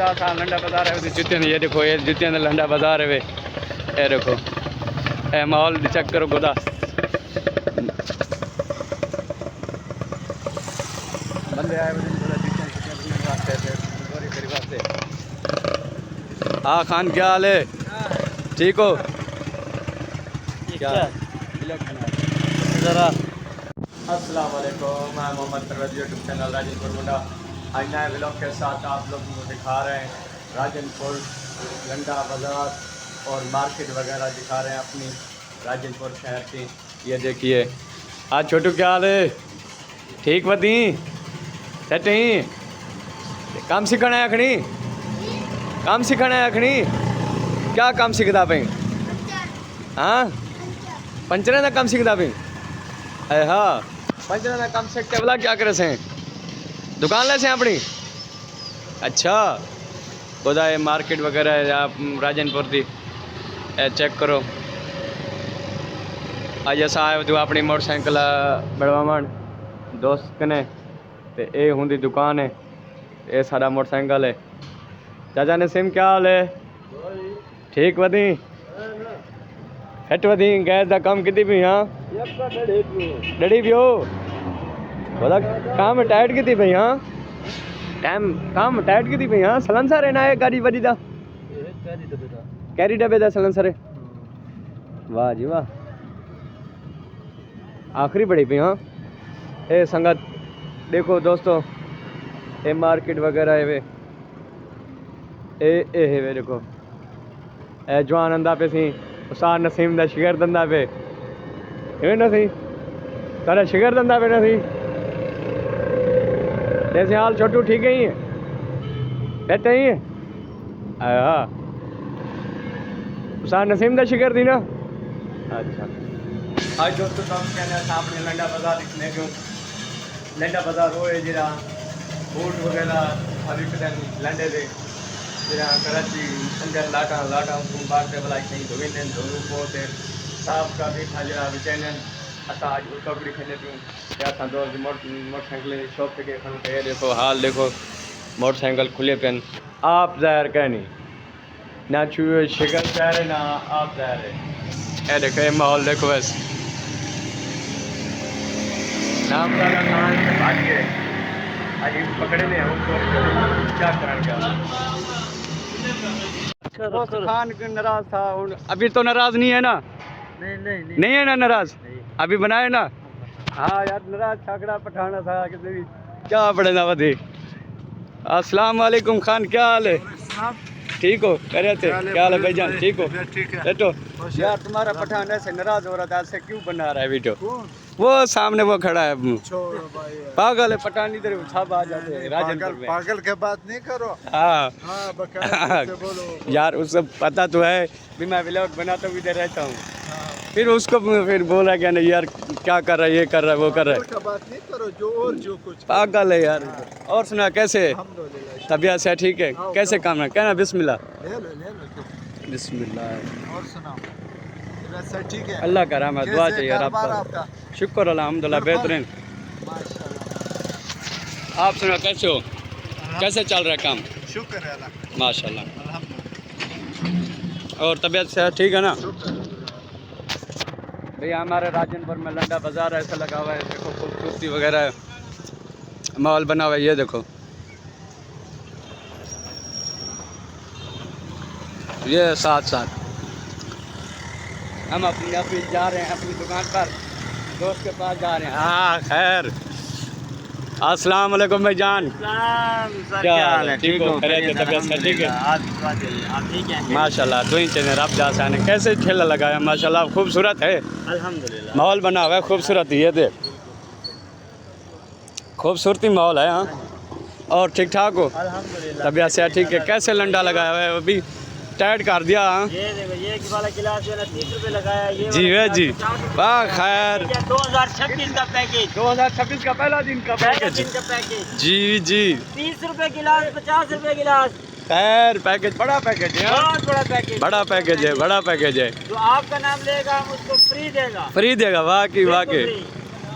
खुदा सा लंडा बाजार है जूतियां ये देखो ये जूतियां लंडा बाजार है वे ये देखो ए माहौल चेक करो खुदा बंदे आए हाँ खान क्या हाल है ठीक हो क्या ज़रा अस्सलाम वालेकुम मैं मोहम्मद परवेज़ यूट्यूब चैनल राजनपुर मुंडा आज नए व्लॉग के साथ आप लोगों को दिखा रहे हैं राजनपुर लंडा बाज़ार और मार्केट वगैरह दिखा रहे हैं अपनी राजनपुर शहर की। ये देखिए आज छोटू क्या हाल है ठीक बती सेट ही काम सीखना है अखनी काम सीखना है अखनी क्या काम सीखता पे हाँ पंचर का काम सीखता पे अरे हाँ पंचर का काम सीखते बोला क्या करे से दुकान ले से अपनी अच्छा खुदा ये मार्केट वगैरह है आप राजनपुर की चेक करो आज ऐसा आए तू अपनी मोटरसाइकिल बढ़वावन दोस्त कने ते ये होंगी दुकान है ये सारा मोटरसाइकिल है चाचा ने सिम क्या हाल है ठीक वधी हट वधी गैस का काम कितनी पी हाँ डड़ी पियो बोला काम टाइट कितनी पी हाँ टाइम काम टाइट कितनी पी हाँ सलंसर है ना ये गाड़ी बड़ी दा कैरी डब्बे दा सलंसर है वाह जी वाह आखिरी बड़ी पी हाँ ए संगत देखो दोस्तों ये मार्केट वगैरह है वे ए है वे देखो ए जवान अंदा पे सी उस्ताद नसीम दा शिगर दंदा पे ए ना सी तारा शिगर दंदा पे ना सी जैसे हाल छोटू ठीक ही है बैठे ही है हाँ उस्ताद नसीम दा शिगर थी ना अच्छा आज दोस्तों काम कहना सामने लंडा बाजार दिखने को लंडा बाजार होए जरा बूट वगैरह अभी लंडे दे जरा कराची अंदर लाटा लाटा बार से भला कहीं धोने धोने पोते साफ का भी था जरा बेचैन असा आज कपड़ी खने तू क्या था दोस्त मोटरसाइकिल शॉप पे खन पे देखो हाल देखो मोटरसाइकिल खुले पेन आप जाहिर कहनी ना छुए शिकल जा रहे ना आप जा रहे ए देखो माहौल देखो बस नाम का खान से भाग गए आज पकड़े ने उसको क्या करन का खान के नाराज था अभी तो नाराज नहीं है ना नहीं है ना नाराज अभी बनाए ना हाँ यार नाराज छाकड़ा पठाना था किसी भी क्या पड़े ना बधी अस्सलाम वालेकुम खान क्या हाल है ठीक हो कह रहे थे क्या हाल है भाईजान ठीक हो बैठो यार तुम्हारा पठान ऐसे नाराज हो रहा था ऐसे क्यों बना रहा है वीडियो वो सामने वो खड़ा है पागल है पठान इधर छाप आ जाते हैं राजनपुर में पागल के बात नहीं करो हाँ यार उसको पता तो है भी मैं व्लॉग बनाता हूँ इधर रहता हूँ फिर उसको फिर बोला क्या नहीं यार क्या कर रहा है ये कर रहा है वो कर रहा है बात नहीं करो जो कुछ पागल है यार और सुना कैसे तबीयत से ठीक है कैसे काम है कहना बिस्मिल्लाह बिस्मिल्लाह और सुनाओ ठीक है अल्लाह का रहमत दुआ चाहिए यार आपका शुक्र अल्हम्दुलिल्लाह बेहतरीन आप सुना कैसे हो कैसे चल रहा है काम शुक्र है माशाल्लाह और तबीयत से ठीक है ना भैया हमारे राजनपुर में लंडा बाज़ार ऐसा लगा हुआ है देखो खूबसूरती वगैरह माहौल बना हुआ है ये देखो ये साथ साथ हम अपनी जा रहे हैं अपनी दुकान पर दोस्त के पास जा रहे हैं हाँ खैर अस्सलाम वालेकुम भाईजान क्या हाल है ठीक हो ठीक है माशाल्लाह दो ही चैनल आप जा सकते कैसे ठेला लगाया माशाल्लाह खूबसूरत है अल्हम्दुलिल्लाह माहौल बना हुआ है खूबसूरत ये दे खूबसूरती माहौल है हाँ और ठीक ठाक हो अल्हम्दुलिल्लाह तबीयत से ठीक है कैसे लंडा लगाया हुआ है अभी टाइट कर दिया हाँ ये देखो ये वाला गिलास जो है 30 रुपये लगाया ये जी है जी वाह खैर 2026 का पैकेज 2026 का पहला दिन का पैकेज जी जी 30 रुपये गिलास 50 रुपये गिलास खैर पैकेज बड़ा पैकेज है बहुत बड़ा पैकेज बड़ा पैकेज है जो आपका नाम लेगा हम उसको फ्री देगा वाकई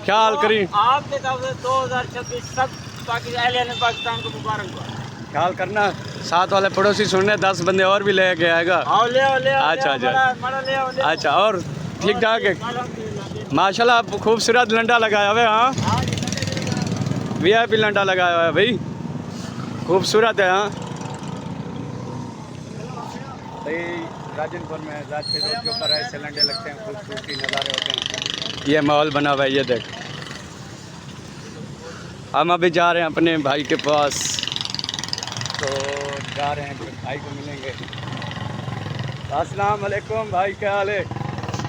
ख्याल करी आपके तरफ से 2026 सब पाकिस्तान को मुबारकबाद ख्याल करना साथ वाले पड़ोसी सुनने 10 बंदे और भी लेके आएगा। आओ ले आओ ले आओ, अच्छा, ले आओ, अच्छा। बड़ा ले आओ, ले आओ। अच्छा, और ठीक ठाक है माशाल्लाह। आप खूबसूरत लंडा लगाया हुआ है। हाँ, हाँ, ये लंडे VIP लंडा लगाया हुआ है भाई, खूबसूरत है। हाँ भाई, राजनपुर में राजकीय रोड के ऊपर ऐसे लंडे लगते हैं, खूबसूरती नज़ारे होते हैं। ये माहौल बना हुआ है, ये देख। हम अभी जा रहे हैं अपने भाई के पास, तो जा रहे हैं भाई को मिलेंगे। अस्सलाम वालेकुम भाई, क्या हाल है?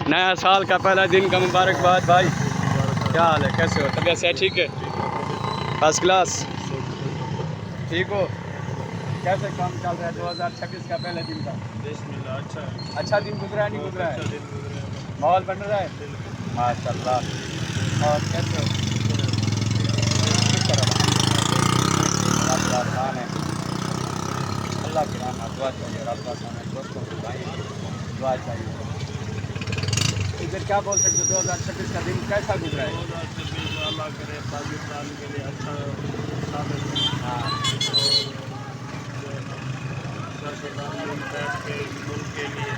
नया साल का पहला दिन का मुबारकबाद भाई। क्या हाल है, कैसे हो? तबीयत से ठीक है? फर्स्ट क्लास, ठीक हो? कैसे काम चल रहा है 2026 का पहले दिन का? अच्छा दिन गुजरा है, नहीं गुजरा है? माहौल बन रहा है माशाल्लाह। और कैसे हो? किस तरह आसान है, अल्लाह की रहमत, दुआ चाहिए, रब आसान है, दोस्तों को भाई दुआ चाहिए। इधर क्या बोल सकते हो, 2026 का दिन कैसा गुजरा है? अल्लाह करे पाकिस्तान के लिए अच्छा साबित हो। हाँ, सरदार बैठ के मुल्क के लिए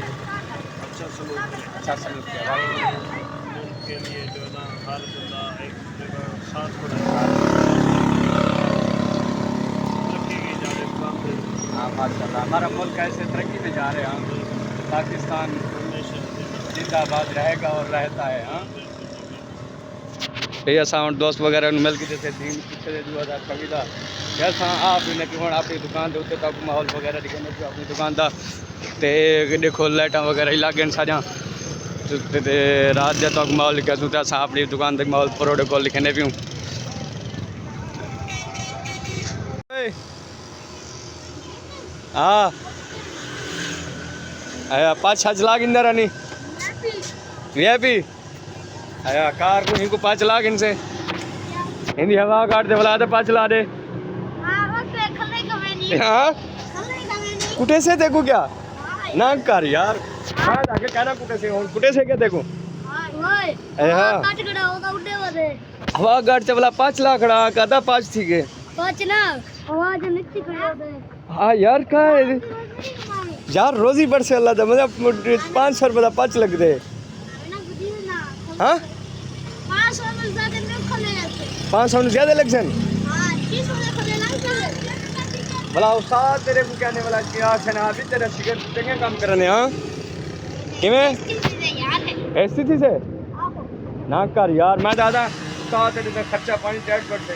अच्छा सलूक करें। अच्छा सलूक किया भाई। मुल्क के लिए जो ना हर बंदा एक जगह साथ बढ़े, तरक्की की जा रहे काम पे। हाँ माशाल्लाह, हमारा मुल्क ऐसे तरक्की में जा रहे हैं। हम पाकिस्तान जिंदाबाद रहेगा और रहता है। हाँ भैया साउंड दोस्त वगैरह मिल के जैसे दिन पिछले 2026 का कैसा आप हूँ अपनी दुकान के उत्ते तक माहौल वगैरह दिखाने को अपनी दुकान का तो देखो लाइटा वगैरह लागे सारिया रात जब तक माहौल लिखा तू तो अपनी दुकान तक माहौल प्रोटोकॉल लिखने भी हूँ। हाँ आया 5-6 लाख इंदर आनी VIP आया कार को इनको 5 लाख इनसे हिंदी हवा काट दे बोला 5 ला दे। हाँ कुटे से देखो क्या ना कर यार, आगे कहना कुटे से और कुटे से क्या देखो। हाँ हवा काट बोला 5 लाख रहा कहता 5 थी के 5 लाख आवाज नीचे कर दे। हाँ यार का यार रोजी बढ़ से अल्लाह मतलब 500 रुपये 5 लग दे। हाँ 500 में ज़्यादा लग भला उस्ताद तेरे को कहने वाला क्या छना अभी तेरा शिकर चंगे काम करने। हाँ किमें स्थिति से ना कर यार, मैं दादा उस्ताद तेरे से खर्चा पानी डेढ़ कर दे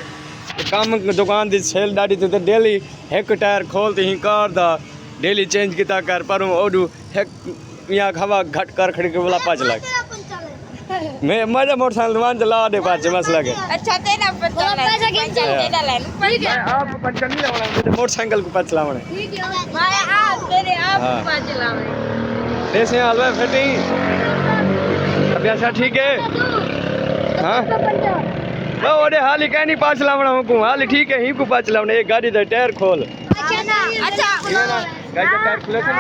काम दुकान दी सेल दाड़ी ते डेली एक टायर खोलते ही कार दा डेली चेंज किता कर पर ओडू एक यहाँ हवा घट कर खड़ी के बोला 5 लाख मैं मजा मोटरसाइकिल दुकान चला दे 5 मसला के। अच्छा तेरा पैसा तेरा लेन ठीक है आप 5 नहीं लावना मुझे मोटरसाइकिल को 5 लावना ठीक है मैं आप तेरे आप 5 लावे ऐसे हलवा फटी अभी अच्छा ठीक है। हाँ वो ओडे हाली कह नहीं 5 लावना हमको हाली ठीक है ही को 5 लावना एक गाड़ी दा टायर खोल। अच्छा गाड़ी का टायर खुले थे।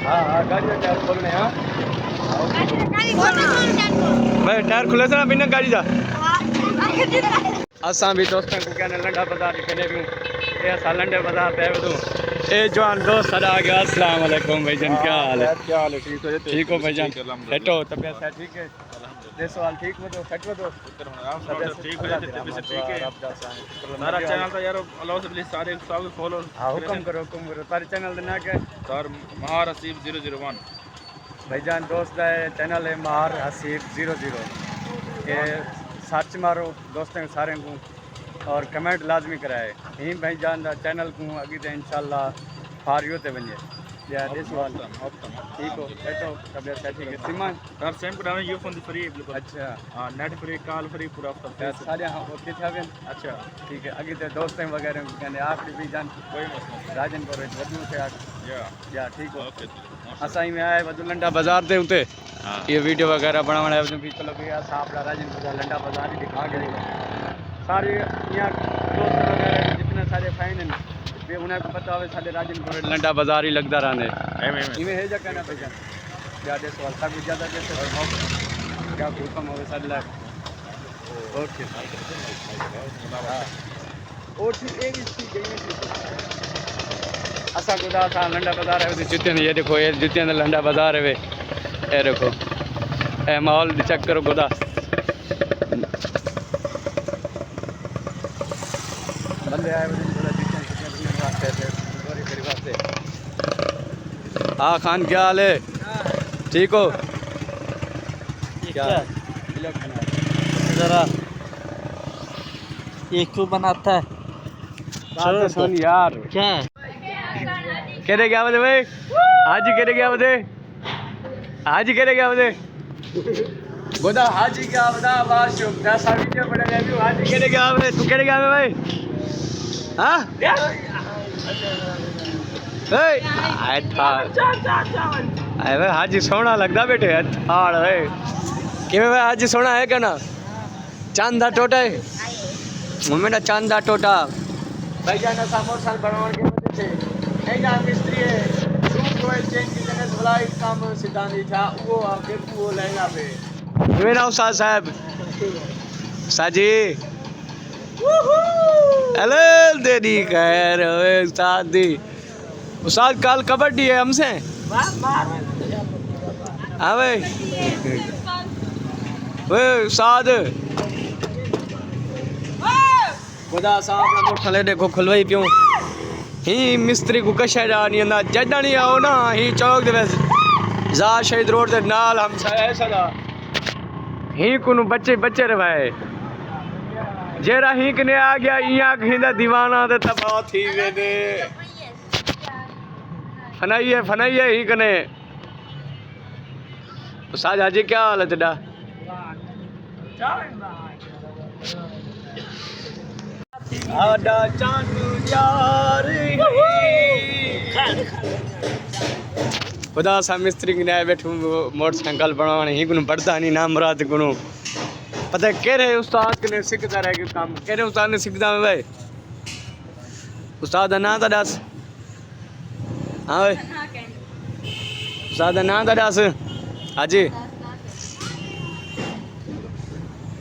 हाँ हाँ गाड़ी का टायर खोलने। हाँ भाई टायर खुले थे ना बिना गाड़ी का असा भी दोस्तों को कहने लंडा बाजार कहने भी ये ऐसा लंडे बाजार पे दूँ ए जवान दोस्त आ गया। अस्सलाम वालेकुम भाईजान, क्या हाल है? क्या हाल है? ठीक हो? ठीक हो भाईजान? सेट हो तबियत से ठीक है? दे सवाल ठीक हो तो सेट हो तो ठीक हो जाते तबीयत ठीक है। सारा चैनल तो यार अल्लाह से प्लीज सारे सब फॉलो। हाँ हुक्म करो सारे चैनल देना के सर महार हसीब 001 भाईजान दोस्त है चैनल है महार हसीब 00 ये सर्च मारो दोस्तों सारे को और कमेंट लाजमी कराए ही भाईजान का चैनल को अगे तो इंशाल्लाह फारियो ते बने या दिस वन ठीक हो बैठो तबियत से ठीक है सीमा सर सेम कराना यू फोन फ्री बिल्कुल। अच्छा हां नेट फ्री कॉल फ्री पूरा हफ्ता सारे हाँ ओके थे अच्छा ठीक है अगे तो दोस्त वगैरह कहने आखिरी भी जान कोई मसला राजनपुर वजू से या ठीक हो ओके असाई में आए वजू लंडा बाजार दे उते ये वीडियो वगैरह बनाना है भी चलो भी असा अपना राजनपुर का लंडा बाजार ही दिखा के सारे यहाँ दोस्त वगैरह जितने सारे फैन हैं भी उन्हें को पता हो सारे राजनपुर लंडा बाजार ही लगता रहने इवें है जा कहना भैया ज़्यादा सवाल था कुछ ज़्यादा जैसे क्या हुक्म हो सारे लाख ओके और ठीक एक चीज़ असा खुदा सा लंडा बाजार है जूतियां ये देखो ये जूतियां का लंडा बाजार है ये देखो ए माहौल चेक करो खुदा बंदे आए खुदा जूतियां वास्ते गोरी मेरे वास्ते हाँ खान क्या हाल है ठीक हो क्या जरा ये क्यों बनाता है सुन यार क्या कहते क्या बजे भाई हाजी कहते क्या बजे हाजी कहते क्या बजे गोदा हाजी क्या बता बात पैसा वीडियो बड़े भी हाजी कहते क्या बजे तू कहते क्या भाई हाँ आए था आए भाई हाजी सोना लगता बेटे थाड़ भाई कि भाई हाजी सोना है क्या ना चांदा टोटा है मेरा चांदा टोटा भाई जाना सा मोटरसाइकिल बनवाने के वजह से नहीं ना मिस्त्री है रूम को चेंज की जगह भलाई काम सिद्धांत था वो आके वो लेगा पे मेरा उस्ताद साहब साजी हेलो तेरी खैर ओए उस्ताद दी उस्ताद कल कबड्डी है हमसे हाँ भाई वे उस्ताद खुदा साहब ना मोटरसाइकिल देखो खुलवाई पियो ही मिस्त्री को कशा जानी ना जड़ा नहीं आओ ना ही चौक दे वैसे जा शहीद रोड दे नाल हम ऐसा दा ही कुनु बच्चे बच्चे रे भाई जेरा ही कने आ गया इया खिंदा दीवाना ते तबाह थी वे दे फनाइए ही कने उस्ताद हाजी क्या हाल है तेरा आदा चांदू यार खुदा सा मिस्त्री ने बैठू मोटरसाइकिल बनवाने ही कुछ बढ़ता नहीं नाम रात को पता है कह रहे उस्ताद ने सीखता रहे काम कह रहे उस्ताद ने सीखता है भाई उस्ताद का नाम था दस हाँ भाई उस्ताद का नाम था दस हाजी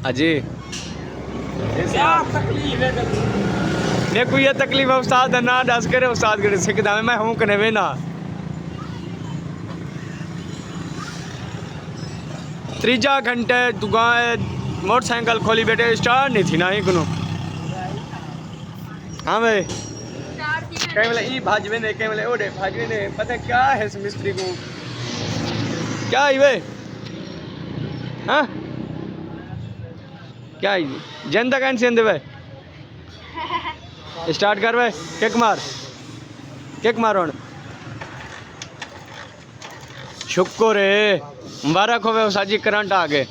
हाजी देखो ये तकलीफ है उस्ताद ना दस करे उस्ताद के सीखता मैं हूँ कने वे ना त्रीजा घंटे दुकान मोटरसाइकिल खोली बैठे स्टार्ट नहीं थी ना ही कुनो हाँ भाई कहीं वाले ई भाजवे ने कहीं वाले ओडे भाजवे ने पता है क्या है इस मिस्त्री को क्या है भाई हाँ क्या है जनता कैन से भाई स्टार्ट कर भाई किक मारो शुक्र है मुबारक हो साजी करंट आ गए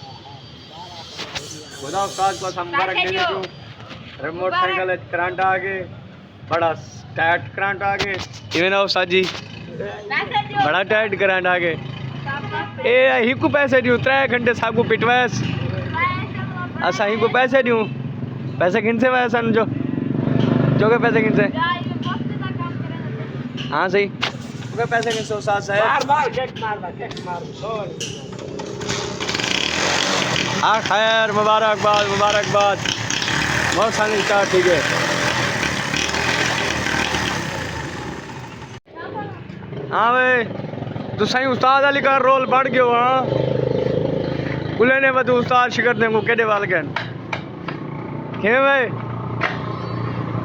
खुदा उस्ताद को मुबारक दे दो मोटरसाइकिल करंट आ गए बड़ा टाइट करंट आ गए इवें ना साजी बड़ा टाइट करंट आ गए ए ही को पैसे दूं 3 घंटे साहब को पिटवास असा ही को पैसे दूं पैसे किन से वाया सन जो के पैसे किन से हाँ सही के पैसे किन से उस्ताद साहब हाँ खैर मुबारकबाद बहुत सारी स्टार्ट ठीक है हाँ भाई तो सही उस्ताद अली का रोल बढ़ गयो हाँ बुले ने बदू उस्ताद शिकर देंगे केड़े वाल के भाई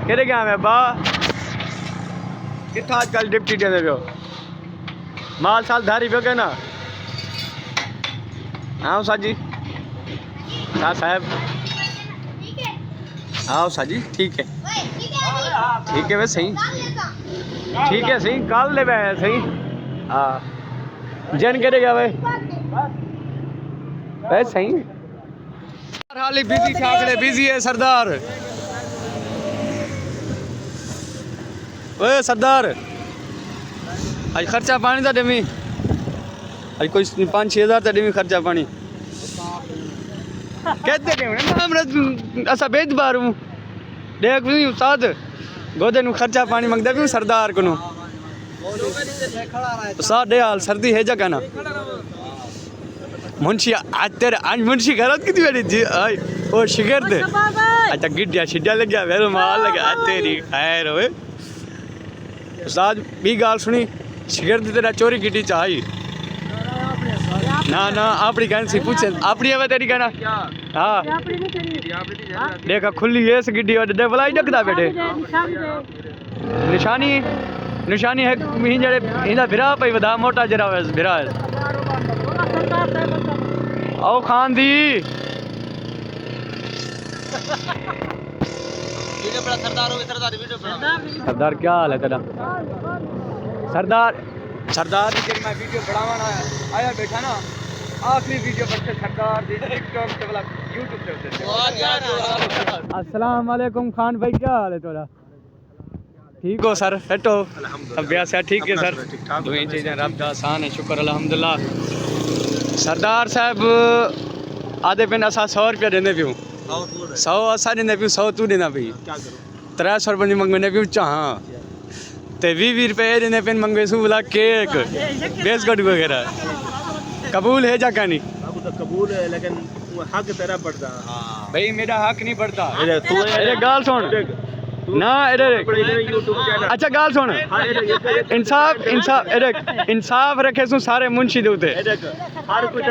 केड़े क्या है बा कितना आजकल डिप्टी दे पियो माल साल धारी पियो के ना हाँ साजी हाँ साहब हाँ साजी ठीक है भाई सही ठीक है सही कल ले सही हाँ जन करेगा भाई सही हाली बिजी ठाकरे बिजी है सरदार ओए सरदार आज खर्चा पानी था डेमी आज कोई 5-6 हज़ार था डेमी खर्चा पानी कहते असा बेच बार हूँ देख भी उस्ताद गोदे नु खर्चा पानी मंगदा भी सरदार को उस्ताद दे हाल सर्दी है जगह ना मुंशी आज तेरे आज मुंशी गलत कितनी बड़ी जी आई ओ शिगर दे अच्छा गिड्डिया छिड्डिया लग गया वेरो माल लगा तेरी खैर होए उस्ताद भी गाल सुनी शिगिर्द तेरा चोरी की चाही ना ना अपनी कहन सी पूछे अपनी है तेरी कहना हाँ देखा खुली है गिड्डी और बलाई डकदा बेटे निशानी निशानी है मी जड़े इंदा बिरा पई वदा मोटा जरा बिरा है आओ खान दी सरदार क्या हाल है तेरा सरदार सरदार की मैं वीडियो बढ़ावाना आया बैठा ना आखिरी वीडियो बनते सरदार दी टिकटॉक पे वाला यूट्यूब पे अस्सलाम वालेकुम खान भाई क्या हाल है तेरा ठीक हो सर सेट हो अभ्यास है ठीक है सर दो चीज़ें रब का आसान है शुक्र अल्हम्दुलिल्लाह सरदार साहब आधे पिन असा 100 रुपया देने पियूं 100 असा देने पियूं 100 तू देना पई 300 रुपये मंगने पियूं चाह ते 20 रुपये देने पिन मंगे सू बोला केक बिस्कुट वगैरह कबूल है जा नहीं कबूल है लेकिन हक तेरा बढ़ता भाई मेरा हक नहीं बढ़ता अरे गाल सुन ना अच्छा गाल सुन इंसाफ इंसाफ इंसाफ रखे सू सारे मुंशी दे उते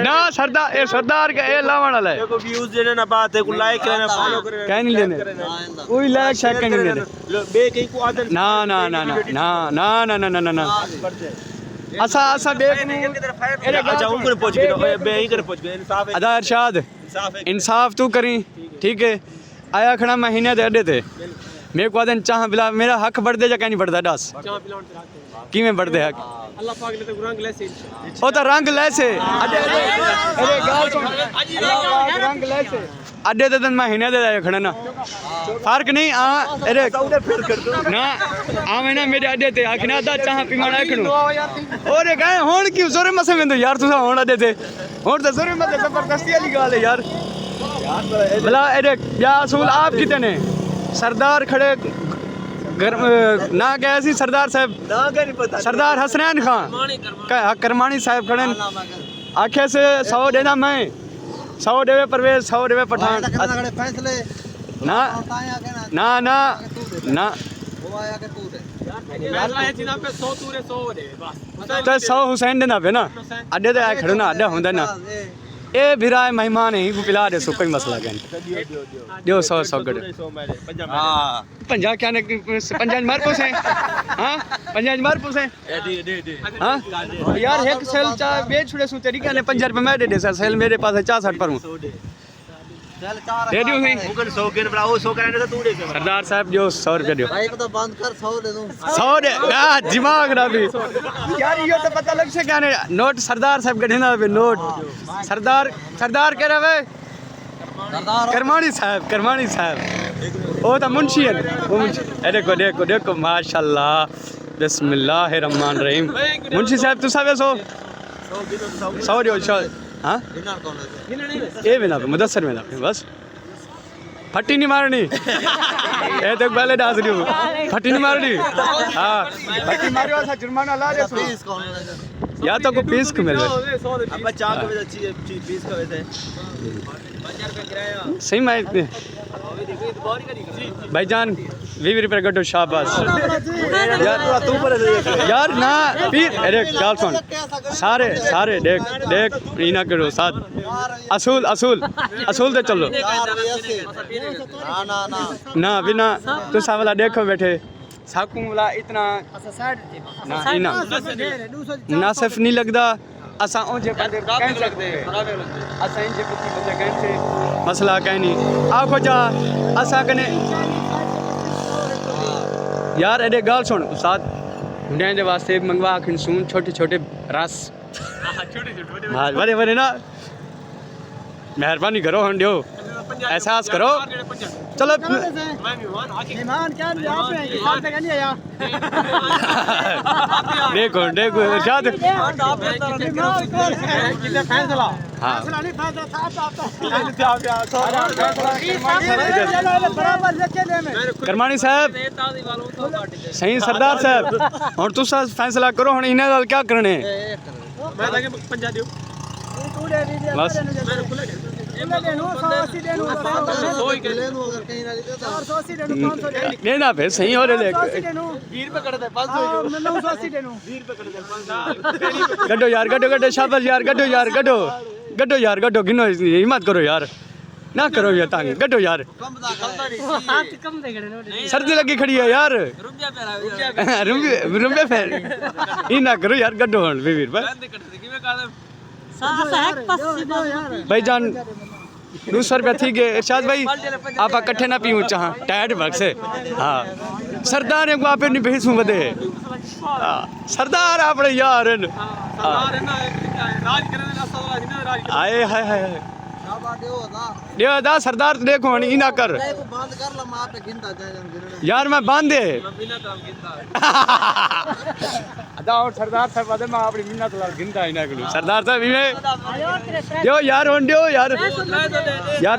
ना सरदार ए सरदार का ए लावण वाला है देखो व्यूज देने ना बात है को लाइक करना फॉलो करना कह नहीं लेने कोई लाइक शेयर नहीं लेने बे कहीं को आदत ना ना ना ना ना ना ना ना ना ना असा असा बेक अच्छा ऊपर पहुंच गए बे ही कर पहुंच गए इंसाफ है अदा इरशाद इंसाफ तू करी ठीक है आया खड़ा महीने दे अड्डे थे मेरे को आदन चाह बिला मेरा हक बढ़ दे जा नहीं बढ़ता दस कि में बढ़ दे हक अल्लाह पाक ने तो रंग लेसे ओ तो रंग लेसे अरे गाल सुन रंग लेसे अड्डे ते दिन महीने दे आया खड़ा ना फर्क नहीं आ अरे ना आवे ना मेरे अड्डे ते आखना दा चाह पिवाना खणो ओरे गए होण क्यों जोरे मसे वेंदो यार तुसा होण अड्डे ते होण तो जोरे मसे जबरदस्ती वाली गाल है यार भला अरे या असूल आप कितने सरदार खड़े घर ना गए सी सरदार साहब ना का नहीं पता सरदार हसनैन खान करमानी साहब खड़े आखे से 100 देना मैं 100 देवे परवेज 100 देवे पठान फैसले ना ना ना ना फैसला है जिना पे 100 तूरे 100 दे बस तो 100 हुसैन देना पे ना अड्डे ते खड़े ना अड्डा होंदा ना ए भिराए मेहमान ही को पिला दे सो कोई मसला कहीं दियो 100 गड़ हां पंजा क्या ने पंजा मार पोसे हां पंजा मार पोसे हां यार एक सेल चा बेच छुड़े सु तरीका ने 5 रुपए मैं दे सेल मेरे पास है 64 पर हूं दे दियो नहीं मुगल 100 के बढ़ाओ 100 कराने तो तू दे सरदार साहब जो 100 रुपए दियो भाई को तो बंद कर 100 दे दूं 100 दे दिमाग ना भी यार ये तो पता लग से क्या ने नोट सरदार साहब गढ़ना पे नोट सरदार सरदार कह रहे करमानी साहब वो तो मुंशी है वो मुंशी देखो देखो देखो माशाल्लाह बिस्मिल्लाहिर रहमानिर रहीम मुंशी साहब तू सब 100 दियो हाँ ये बिना पे मुदस्सर में ना बस फटी नहीं मारनी ए देख पहले डांस रही हूँ फटी नहीं मारनी हाँ फटी मारी वाला जुर्माना ला दे या तो को पीस को मिल अब चाह को अच्छी पीस का वैसे सही मैं भाईजान 20 रुपये कटो शाबाश यार ना पीर अरे गाल सुन सारे सारे देख देख इना करो साथ असूल असूल असूल दे चलो ना बिना तू सावला देखो बैठे साकू वाला इतना ना इना मुनासिब नहीं लगता असा ओजे बंदे कह सकते असा इंजे पति बंदे कह से मसला कह नहीं आखो जा असा कने यार अरे गाल सुन उस्ताद हुंडे दे वास्ते मंगवा खन सुन छोटे छोटे रस हां बड़े बड़े ना मेहरबानी करो हंडियो एहसास करो चलो मेहमान क्या यहाँ पे हैं साथ में नहीं आया देखो देखो इरशाद कितने फैसला हाँ नहीं फैसला बराबर लेके ले में करमानी साहब सही सरदार साहब और तू फैसला करो हम इन्हें नाल क्या करने मैं ताकि पंजा दियो बस ले लूं अगर कहीं ना लेते तो 480 देनू 500 देनू देना फिर सही हो रहे 480 देनू 20 रुपए कट दे 500 980 देनू गड्ढो यार गड्ढो शाबाश यार गड्ढो यार गड्ढो गिनो हिम्मत करो यार ना करो यार तांग गड्ढो यार कम दा करता नहीं हाथ कम दे गड़े नो सर्दी लगी खड़ी है यार रुपया फेर ई ना करो यार गड्ढो हण 20 रुपए भाई जान 200 रुपया थी गए इरशाद भाई आप इकट्ठे ना पीऊं चाह टायर्ड भग से हाँ सरदार को आप नहीं भेसूं बदे सरदार आपने यार आए हाय हाय शाबा देओ दा देव दा सरदार देखो हण ई ना कर को बंद कर ला मां पे गिनता जाए जन गिनने यार मैं बांधे अदा और सरदार साहब वादे मैं अपनी मिन्नत लाल गिनता ही ना करूं सरदार साहब इवे दियो यार होन दियो यार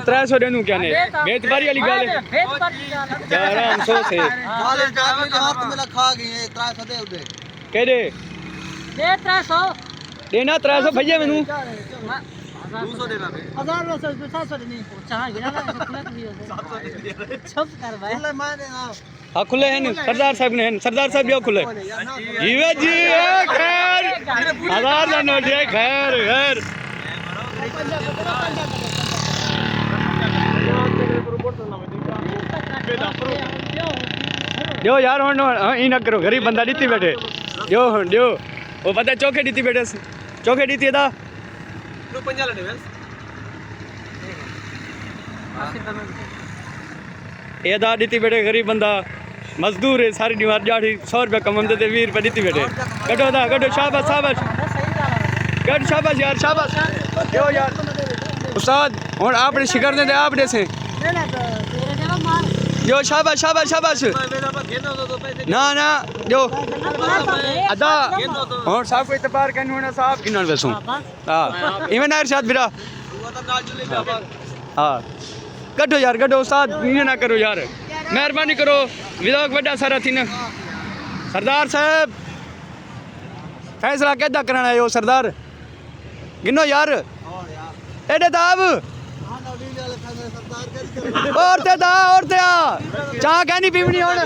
300 देनु क्या ने बेत बारी वाली गल है यार हम सो से वाले जाके हाथ में खा गई है 300 दे उदे कह दे दे 300 देना 300 भैया मेनू 200 देना 700 देनी चाह गिरा ना सब कर भाई ले मैंने ना हाँ खुले हैं सरदार साहब ने सरदार साहब जो खुले जीवे जी खैर हजार ना नोट है खैर खैर जो यार होन ई ना करो गरीब बंदा दीती बैठे जो वो पता चौके दीती बैठे चौके दीती दा ये दा दीती बैठे गरीब बंदा मजदूर है सारी दीवार जाड़ी 100 रुपया कमाते थे 20 रुपया दीती बैठे कटो दा कटो शाबाश शाबाश कट शाबाश यार शाबाश यो यार उस्ताद और आपने शिकर दे आपने से यो शाबाश शाबाश शाबाश ना ना जो अदा और साहब को इतबार करने होना साहब किन्नर वैसों हां इवन इरशाद बिरा हां कटो यार कटो उस्ताद ये ना करो यार मेहरबानी करो विलोक बड़ा सारा थी ना सरदार साहब फैसला कैदा कराना है यो सरदार गिनो यार एडे दाब और ते आ चाह कहनी पीवनी हुन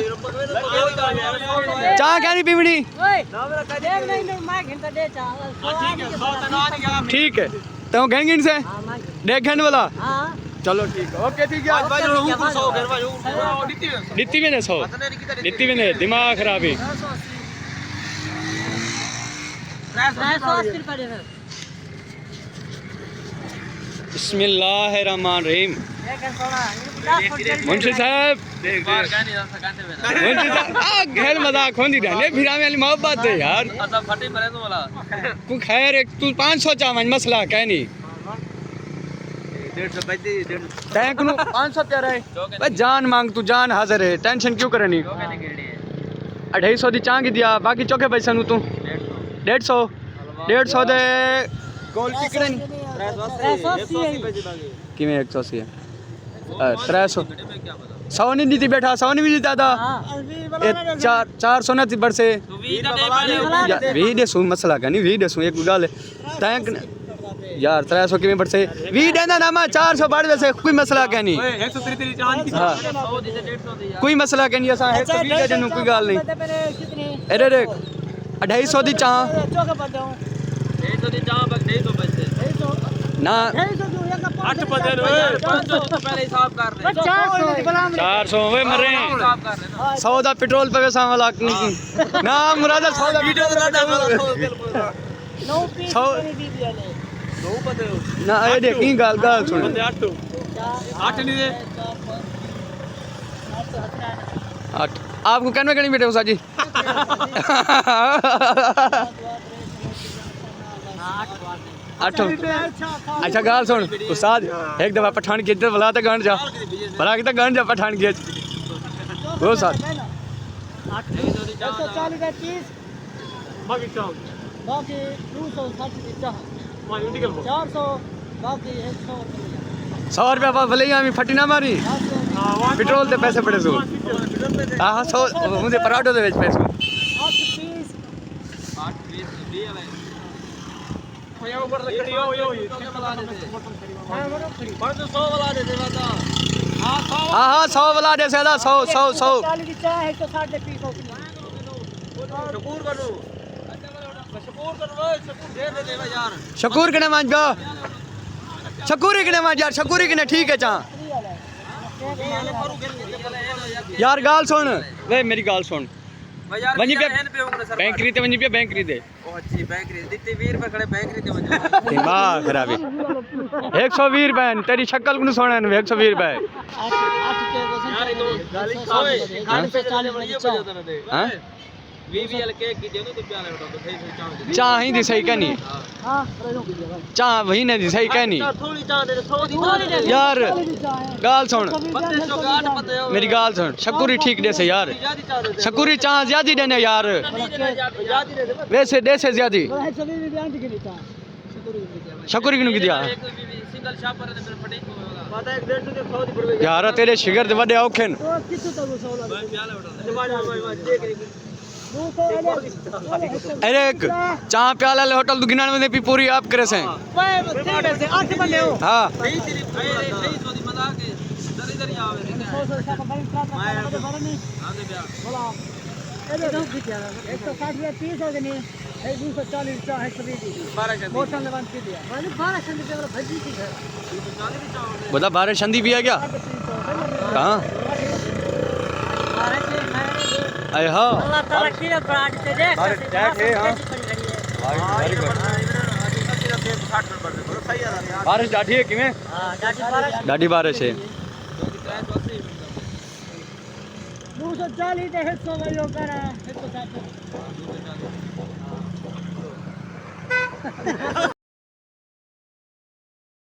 चाह कहनी पीवनी ठीक है तो गैंगिन से देखने वाला चलो ठीक है ओके ठीक है दित्ती में 100 दित्ती में दिमाग खराब है बिस्मिल्लाहिर्रहमानिर्रहीम मुंशी साहब घेर मजाक होंदी रहने फिर वाली मोहब्बत है यार तू खैर तू 500 चावन मसला कह नहीं 150 नु 500 प्यारा है भाई जान मांग तू जान हाजिर है टेंशन क्यों करनी 250 दी चांग दिया बाकी चौके पैसा नु तू 150 दे गोल टिकड़न 380 किवें 180 है 300 100 नहीं दी बैठा 100 नहीं भी देता था 400 ना थी बढ़ से 20 दे सु मसला का नहीं 20 दे सु एक गाल टैंक यार 300 किवें बढ़ से 20 देना ना मैं 400 बढ़ वैसे कोई मसला का नहीं 133 चांद हां कोई मसला का नहीं ऐसा 120 दे देनु कोई गाल नहीं अरे रे 250 दी चाह 150 दी चाह बक 250 पैसे ना 8 बजे 500 तो पहले हिसाब कर रहे 400 वे मर रहे हैं 100 दा पेट्रोल पे वैसा वाला ना मुरादा 100 दा वीडियो ना ए देख की गाल सुन 8 नहीं दे 8 आपको कहने कहीं बेटे उसा जी आठ अच्छा गाल सुन उस्ताद एक दफा पठान की इज्जत बुला तो गण जा भला के गण जा पठान की वो साथ 140 का चीज बाकी चांद बाकी 260 की चाह 400 बाकी 100 रुपया भले ही हमें फटी ना मारी पेट्रोल ते पैसे पड़े सो हाँ 100 मुझे पराठो दे पैसे 8 पीस 8 20 वाले भैया ऊपर लकड़ी हो यो 500 वाला दे दे बता। हाँ 100 वाला दे सेदा 100 चालीस की चाय है तो 350 की शकूर करो शकूर दे दे यार। शकूर कने मान गो शकूरी कने मान यार शकूरी कने ठीक है चा यार गाल सुन वे मेरी गाल सुन वहीं पे बैंक रीते वहीं पे बैंक रीते ओ अच्छी बैंक रीते दित्ते 20 रुपए खड़े बैंक रीते वहीं दिमाग खराब है 120 रुपए तेरी शक्ल को सोना 120 रुपए यार ये तो गाली खावे गाली पे चाले वाली ये बजा देना दे हां 20 के की दे तो प्याले उठा तो सही चाह चा ही दी सही कहनी हां रहो कीजिए भाई चा वही ने दी सही कहनी थोड़ी चाह दे थोड़ी दे यार गाल सुन पत्ते सो गाट पत्ते मेरी गाल सुन शकूरी ठीक दे से यार शकूरी चा ज्यादा देने यार वैसे दे से ज्यादा भाई सभी भी बयान के लिए शकूरी किनु की दिया सिंगल शॉप पर मेरे फटे पता 150 के 100 दी पड़वे यार तेरे शिगर दे वडे औखे तो कितु तक 100 भाई प्याले उठा दे अरे चा प्याला ले होटल दुगिना में पी पूरी आप करे से भाई 8 बंदे हो हां सही तेरी भाई सही सोदी मजाक है दरी दरी आवे 100 का भाई का नहीं आंदे ब्याह बोला ए दो भी क्या 160 रुपए 30 हो गए 240 चाह है सभी दी 12 के मोटन लेवन की दिया मैंने 12 संदी पे वाला भजी थी घर 240 भी चाहो बता बारे शंदी भी है क्या कहां अरे हां अल्लाह ताला की ब्रांड से देख अरे टैग है हां वेरी गुड सिर्फ 60 रुपए पर सही है यार बारिश डाठी है किवें हां गाड़ी बारिश है 240 दे 100 वालो करा 160